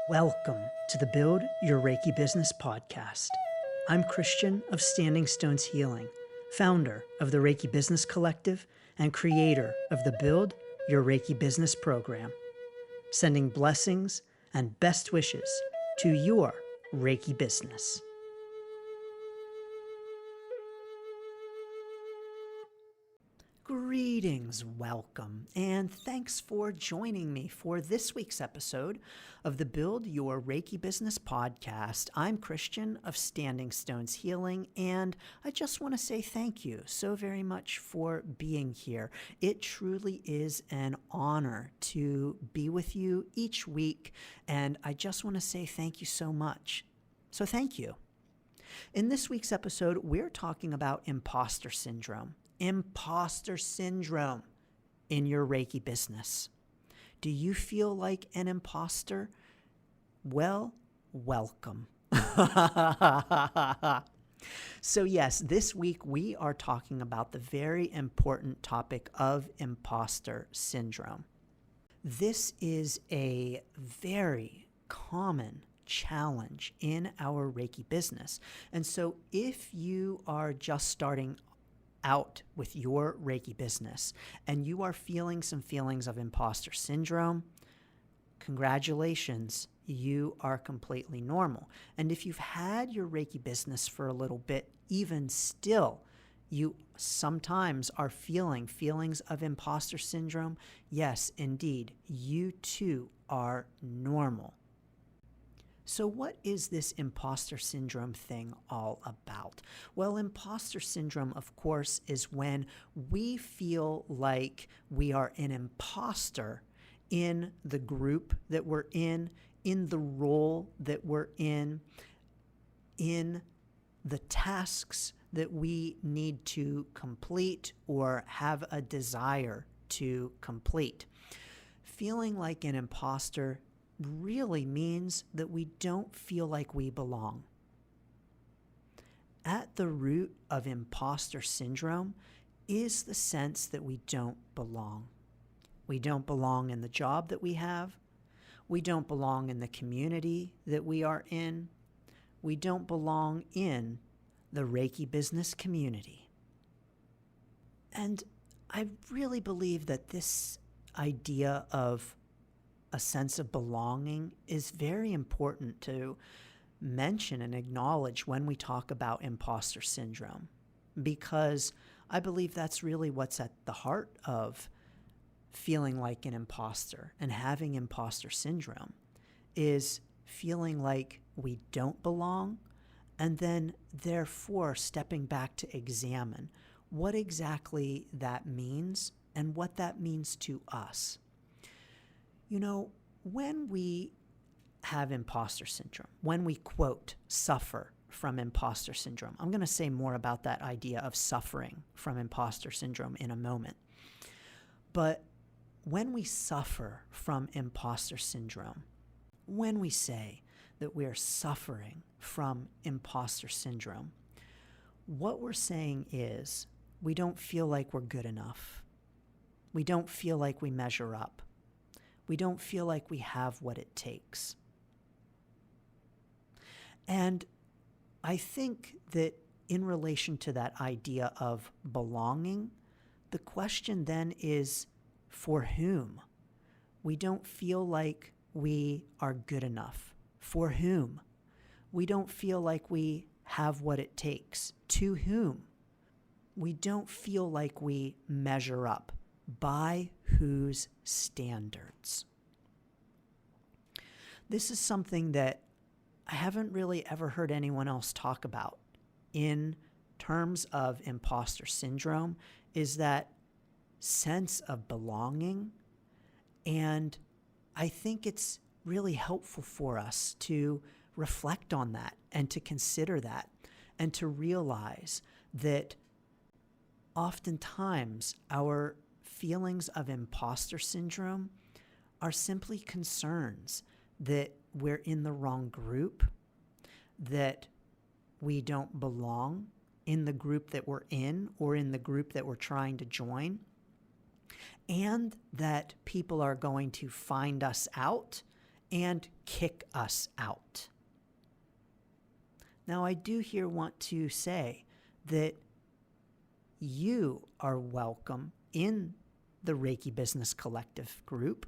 Welcome to the Build Your Reiki Business podcast. I'm Christian of Standing Stones Healing, founder of the Reiki Business Collective and creator of the Build Your Reiki Business program, sending blessings and best wishes to your Reiki business. Greetings, welcome, and thanks for joining me for this week's episode of the Build Your Reiki Business podcast. I'm Christian of Standing Stones Healing, and I just want to say thank you so very much for being here. It truly is an honor to be with you each week, and I just want to say thank you so much. So thank you. In this week's episode, we're talking about imposter syndrome. Imposter syndrome in your Reiki business. Do you feel like an imposter? Well, welcome. So yes, this week we are talking about the very important topic of imposter syndrome. This is a very common challenge in our Reiki business. And so if you are just starting out with your Reiki business and you are feeling some feelings of imposter syndrome, congratulations, you are completely normal. And if you've had your Reiki business for a little bit, even still, you sometimes are feeling feelings of imposter syndrome. Yes, indeed, you too are normal. So what is this imposter syndrome thing all about? Well, imposter syndrome, of course, is when we feel like we are an imposter in the group that we're in the role that we're in the tasks that we need to complete or have a desire to complete. Feeling like an imposter really means that we don't feel like we belong. At the root of imposter syndrome is the sense that we don't belong. We don't belong in the job that we have. We don't belong in the community that we are in. We don't belong in the Reiki business community. And I really believe that this idea of a sense of belonging is very important to mention and acknowledge when we talk about imposter syndrome, because I believe that's really what's at the heart of feeling like an imposter and having imposter syndrome, is feeling like we don't belong, and then therefore stepping back to examine what exactly that means and what that means to us. You know, when we have imposter syndrome, when we, quote, suffer from imposter syndrome, I'm going to say more about that idea of suffering from imposter syndrome in a moment. But when we suffer from imposter syndrome, when we say that we're suffering from imposter syndrome, what we're saying is we don't feel like we're good enough. We don't feel like we measure up. We don't feel like we have what it takes. And I think that in relation to that idea of belonging, the question then is, for whom? We don't feel like we are good enough. For whom? We don't feel like we have what it takes. To whom? We don't feel like we measure up. By whose standards? This is something that I haven't really ever heard anyone else talk about in terms of imposter syndrome, is that sense of belonging. And I think it's really helpful for us to reflect on that and to consider that and to realize that oftentimes our feelings of imposter syndrome are simply concerns that we're in the wrong group, that we don't belong in the group that we're in or in the group that we're trying to join, and that people are going to find us out and kick us out. Now, I do here want to say that you are welcome in the Reiki Business Collective group.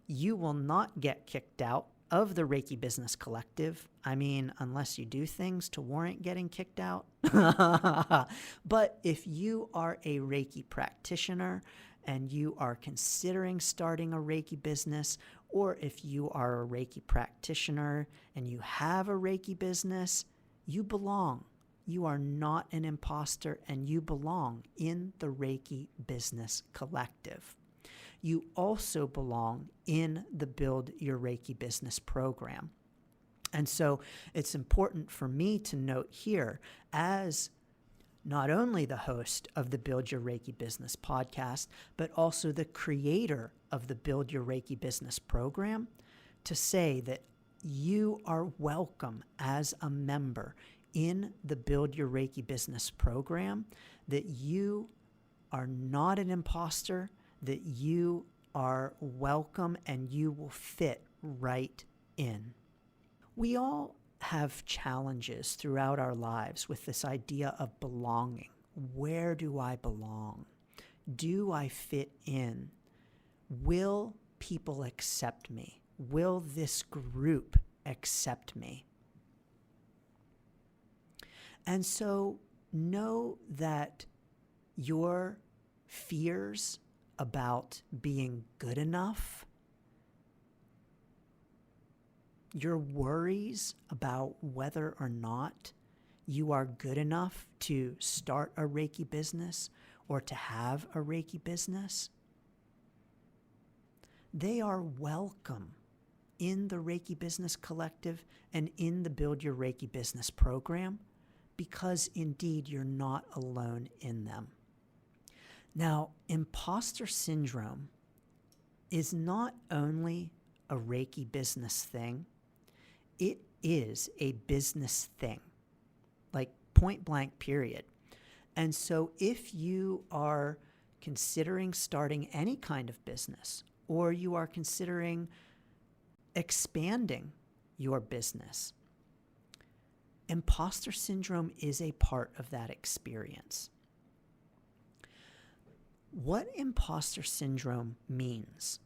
You will not get kicked out of the Reiki Business Collective. I mean, unless you do things to warrant getting kicked out. But if you are a Reiki practitioner and you are considering starting a Reiki business, or if you are a Reiki practitioner and you have a Reiki business, you belong. You are not an imposter, and you belong in the Reiki Business Collective. You also belong in the Build Your Reiki Business program. And so it's important for me to note here, as not only the host of the Build Your Reiki Business podcast, but also the creator of the Build Your Reiki Business program, to say that you are welcome as a member in the Build Your Reiki Business program, that you are not an imposter, that you are welcome and you will fit right in. We all have challenges throughout our lives with this idea of belonging. Where do I belong? Do I fit in? Will people accept me? Will this group accept me? And so know that your fears about being good enough, your worries about whether or not you are good enough to start a Reiki business or to have a Reiki business, they are welcome in the Reiki Business Collective and in the Build Your Reiki Business program, because indeed you're not alone in them. Now, imposter syndrome is not only a Reiki business thing, it is a business thing, like point blank, period. And so if you are considering starting any kind of business, or you are considering expanding your business, imposter syndrome is a part of that experience. What imposter syndrome means,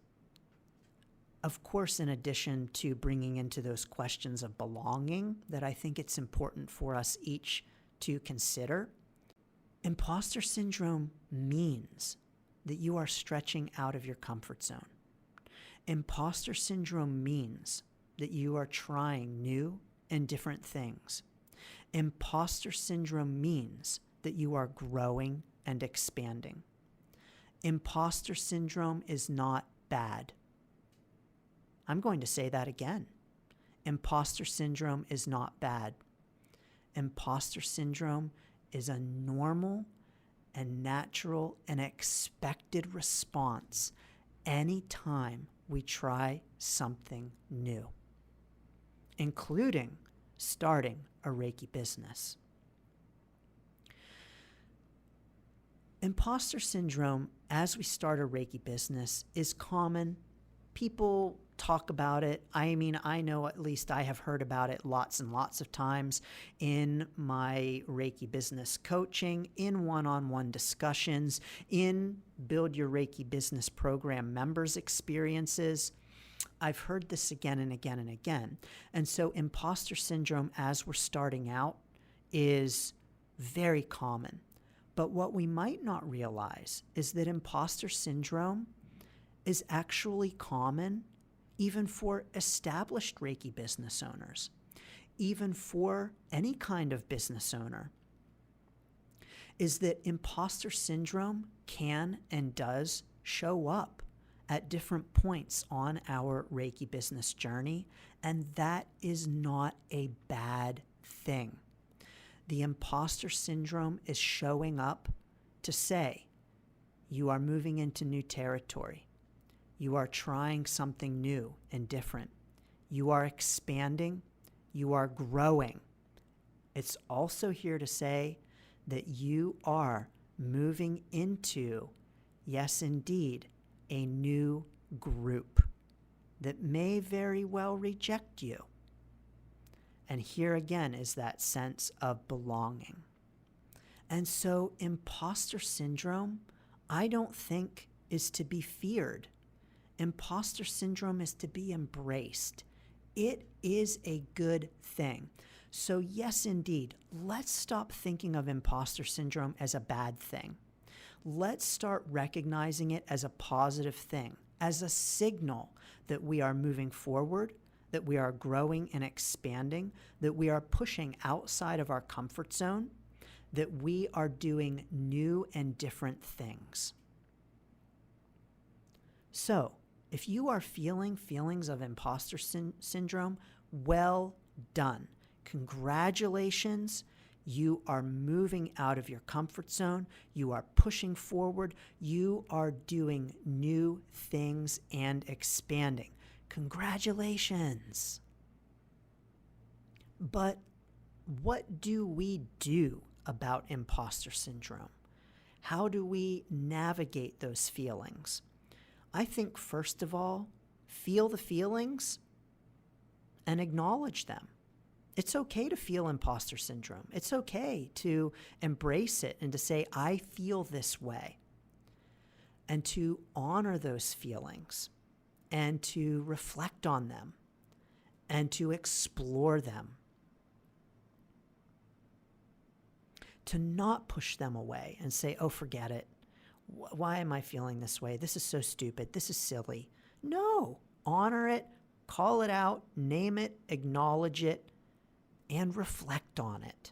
of course, in addition to bringing into those questions of belonging that I think it's important for us each to consider, imposter syndrome means that you are stretching out of your comfort zone. Imposter syndrome means that you are trying new and different things. Imposter syndrome means that you are growing and expanding. Imposter syndrome is not bad. I'm going to say that again. Imposter syndrome is not bad. Imposter syndrome is a normal and natural and expected response anytime we try something new, including starting a Reiki business. Imposter syndrome, as we start a Reiki business, is common. People talk about it. I mean, I know at least I have heard about it lots and lots of times in my Reiki business coaching, in one-on-one discussions, in Build Your Reiki Business program members' experiences. I've heard this again and again and again. And so imposter syndrome, as we're starting out, is very common. But what we might not realize is that imposter syndrome is actually common even for established Reiki business owners, even for any kind of business owner, is that imposter syndrome can and does show up at different points on our Reiki business journey, and that is not a bad thing. The imposter syndrome is showing up to say, you are moving into new territory. You are trying something new and different. You are expanding. You are growing. It's also here to say that you are moving into, yes, indeed, a new group. that may very well reject you. And here again is that sense of belonging. And so imposter syndrome, I don't think, is to be feared. Imposter syndrome is to be embraced. It is a good thing. So yes, indeed, let's stop thinking of imposter syndrome as a bad thing. Let's start recognizing it as a positive thing, as a signal that we are moving forward, that we are growing and expanding, that we are pushing outside of our comfort zone, that we are doing new and different things. So, if you are feeling feelings of imposter syndrome, well done. Congratulations. You are moving out of your comfort zone. You are pushing forward. You are doing new things and expanding. Congratulations. But what do we do about imposter syndrome? How do we navigate those feelings? I think, first of all, feel the feelings and acknowledge them. It's okay to feel imposter syndrome. It's okay to embrace it and to say, I feel this way. And to honor those feelings and to reflect on them and to explore them. To not push them away and say, oh, forget it. Why am I feeling this way? This is so stupid. This is silly. No, honor it, call it out, name it, acknowledge it, and reflect on it.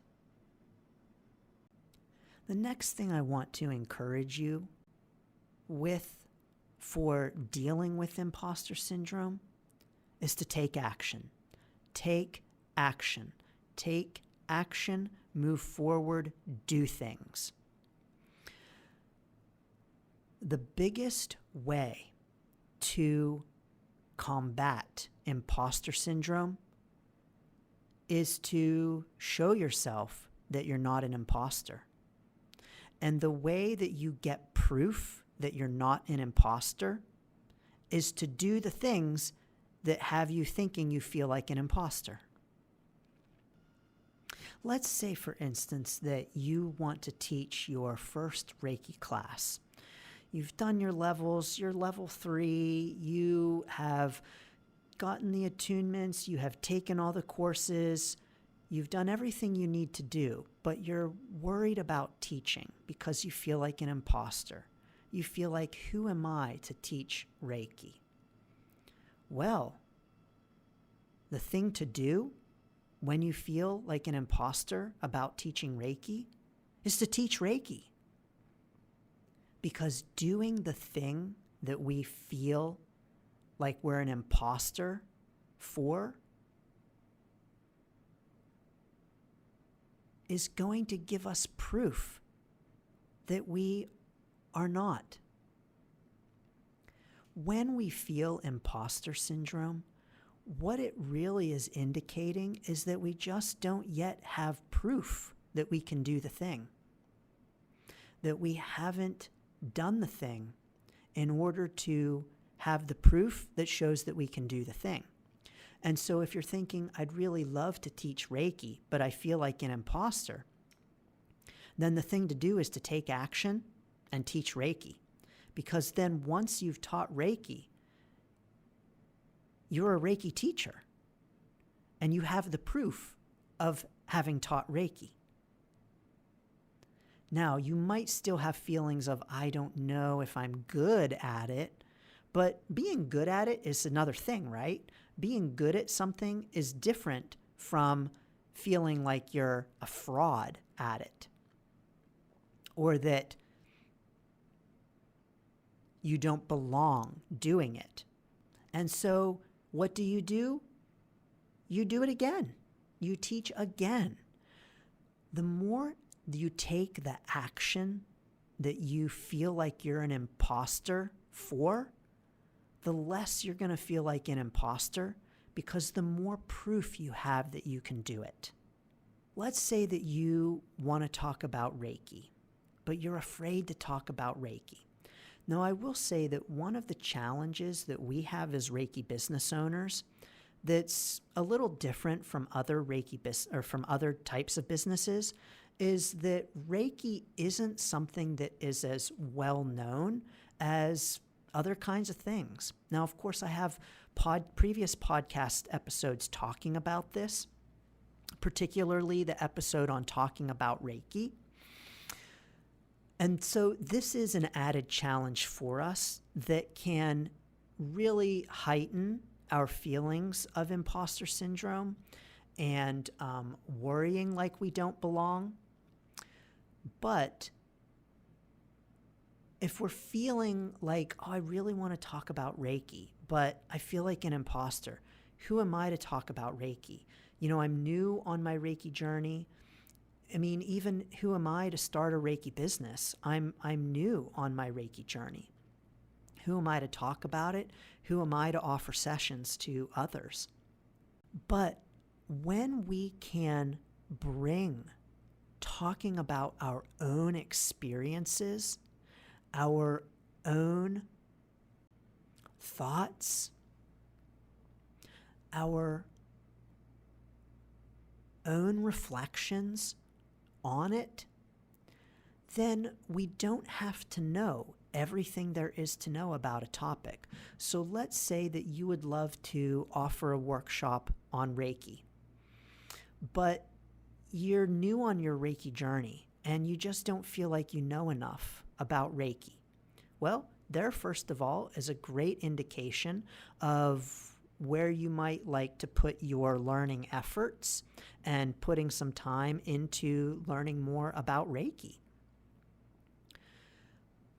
The next thing I want to encourage you with for dealing with imposter syndrome is to take action. Take action. Take action, move forward, do things. The biggest way to combat imposter syndrome is to show yourself that you're not an imposter. And the way that you get proof that you're not an imposter is to do the things that have you thinking you feel like an imposter. Let's say, for instance, that you want to teach your first Reiki class. You've done your levels, you're level 3, you have gotten the attunements, you have taken all the courses, you've done everything you need to do, but you're worried about teaching because you feel like an imposter. You feel like, who am I to teach Reiki? Well, the thing to do when you feel like an imposter about teaching Reiki is to teach Reiki. Because doing the thing that we feel like we're an imposter for is going to give us proof that we are not. When we feel imposter syndrome, what it really is indicating is that we just don't yet have proof that we can do the thing, that we haven't done the thing in order to have the proof that shows that we can do the thing. And so if you're thinking, I'd really love to teach Reiki, but I feel like an imposter, then the thing to do is to take action and teach Reiki. Because then once you've taught Reiki, you're a Reiki teacher and you have the proof of having taught Reiki. Now, you might still have feelings of, I don't know if I'm good at it, but being good at it is another thing, right? Being good at something is different from feeling like you're a fraud at it, or that you don't belong doing it. And so what do? You do it again. You teach again. The more you take the action that you feel like you're an imposter for, the less you're going to feel like an imposter, because the more proof you have that you can do it. Let's say that you want to talk about Reiki, but you're afraid to talk about Reiki. Now, I will say that one of the challenges that we have as Reiki business owners that's a little different from other or from other types of businesses is that Reiki isn't something that is as well known as other kinds of things. Now, of course, I have previous podcast episodes talking about this, particularly the episode on talking about Reiki. And so this is an added challenge for us that can really heighten our feelings of imposter syndrome and worrying like we don't belong. But if we're feeling like, oh, I really want to talk about Reiki, but I feel like an imposter, who am I to talk about Reiki? You know, I'm new on my Reiki journey. I mean, even who am I to start a Reiki business? I'm new on my Reiki journey. Who am I to talk about it? Who am I to offer sessions to others? But when we can bring talking about our own experiences, our own thoughts, our own reflections on it, then we don't have to know everything there is to know about a topic. So let's say that you would love to offer a workshop on Reiki, but you're new on your Reiki journey and you just don't feel like you know enough about Reiki. Well, there, first of all, is a great indication of where you might like to put your learning efforts and putting some time into learning more about Reiki.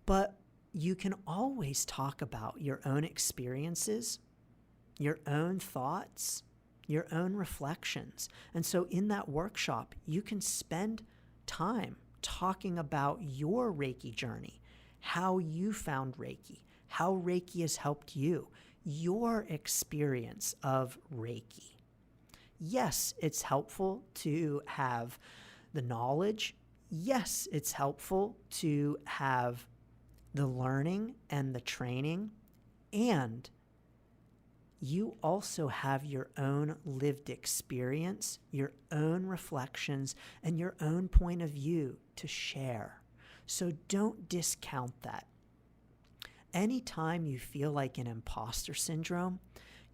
But you can always talk about your own experiences, your own thoughts, your own reflections. And so in that workshop, you can spend time talking about your Reiki journey, how you found Reiki, how Reiki has helped you, your experience of Reiki. Yes, it's helpful to have the knowledge. Yes, it's helpful to have the learning and the training, and you also have your own lived experience, your own reflections, and your own point of view to share. So don't discount that. Anytime you feel like an imposter syndrome,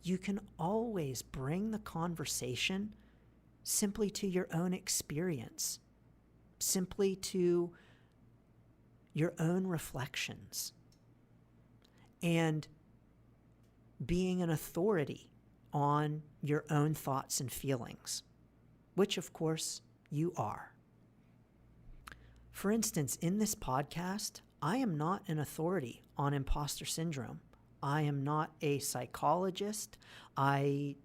you can always bring the conversation simply to your own experience, simply to your own reflections, and being an authority on your own thoughts and feelings, which of course you are. For instance, in this podcast, I am not an authority on imposter syndrome. I am not a psychologist. I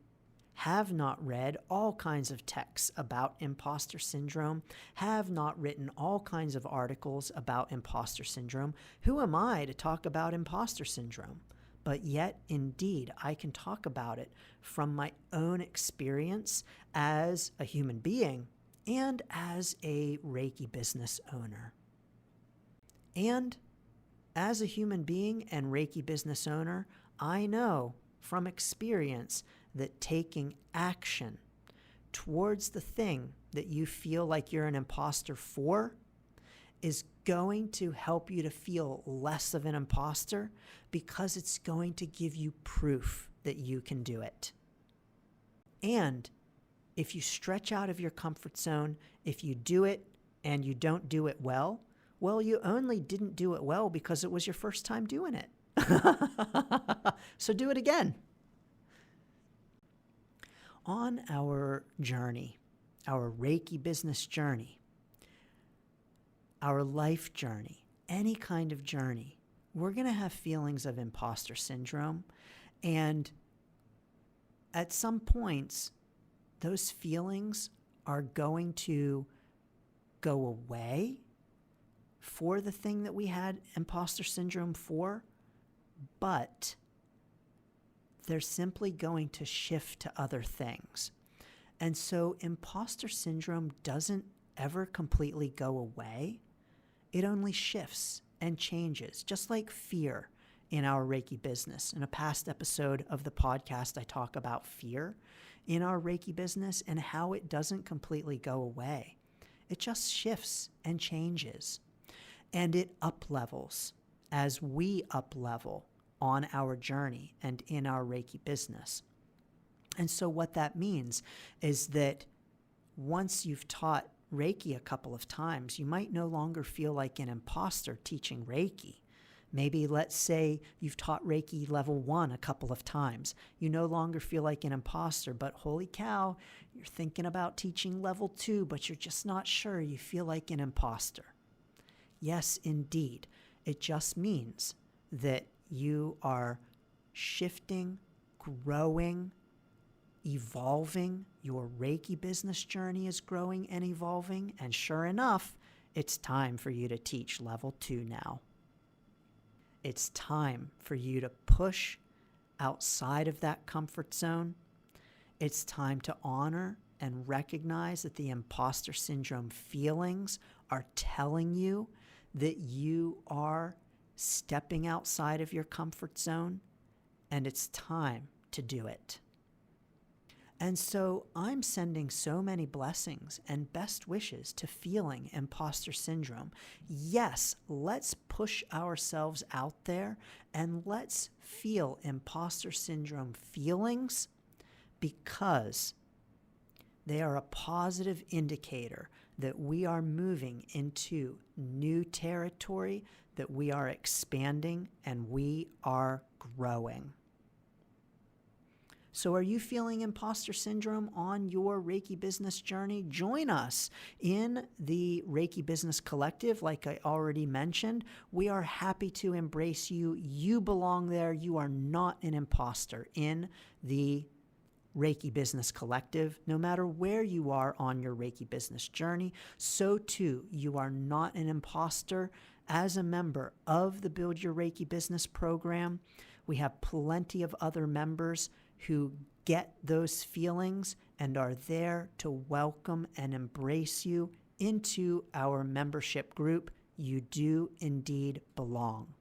have not read all kinds of texts about imposter syndrome, have not written all kinds of articles about imposter syndrome. Who am I to talk about imposter syndrome? But yet, indeed, I can talk about it from my own experience as a human being and as a Reiki business owner. And as a human being and Reiki business owner, I know from experience that taking action towards the thing that you feel like you're an imposter for is going to help you to feel less of an imposter, because it's going to give you proof that you can do it. And if you stretch out of your comfort zone, if you do it and you don't do it well, you only didn't do it well because it was your first time doing it. So do it again. On our journey, our Reiki business journey, our life journey, any kind of journey, we're going to have feelings of imposter syndrome. And at some points, those feelings are going to go away for the thing that we had imposter syndrome for, but they're simply going to shift to other things. And so imposter syndrome doesn't ever completely go away. It only shifts and changes, just like fear in our Reiki business. In a past episode of the podcast, I talk about fear in our Reiki business and how it doesn't completely go away. It just shifts and changes, and it up-levels as we up-level on our journey and in our Reiki business. And so what that means is that once you've taught Reiki a couple of times, you might no longer feel like an imposter teaching Reiki. Maybe let's say you've taught Reiki level 1 a couple of times. You no longer feel like an imposter, but holy cow, you're thinking about teaching level 2, but you're just not sure. You feel like an imposter. Yes, indeed. It just means that you are shifting, growing, evolving. Your Reiki business journey is growing and evolving. And sure enough, it's time for you to teach level 2 now. It's time for you to push outside of that comfort zone. It's time to honor and recognize that the imposter syndrome feelings are telling you that you are stepping outside of your comfort zone, and it's time to do it. And so I'm sending so many blessings and best wishes to feeling imposter syndrome. Yes, let's push ourselves out there and let's feel imposter syndrome feelings, because they are a positive indicator that we are moving into new territory, that we are expanding, and we are growing. So are you feeling imposter syndrome on your Reiki business journey? Join us in the Reiki Business Collective. Like I already mentioned, we are happy to embrace you. You belong there. You are not an imposter in the Reiki Business Collective. No matter where you are on your Reiki business journey, so too you are not an imposter as a member of the Build Your Reiki Business program. We have plenty of other members who get those feelings and are there to welcome and embrace you into our membership group. You do indeed belong.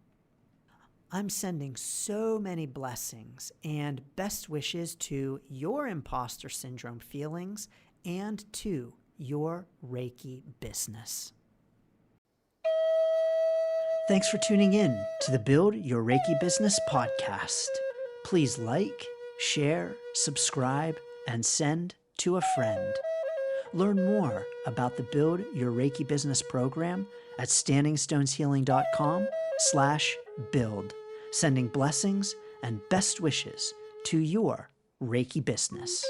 I'm sending so many blessings and best wishes to your imposter syndrome feelings and to your Reiki business. Thanks for tuning in to the Build Your Reiki Business podcast. Please like, share, subscribe, and send to a friend. Learn more about the Build Your Reiki Business program at standingstoneshealing.com/build. Sending blessings and best wishes to your Reiki business.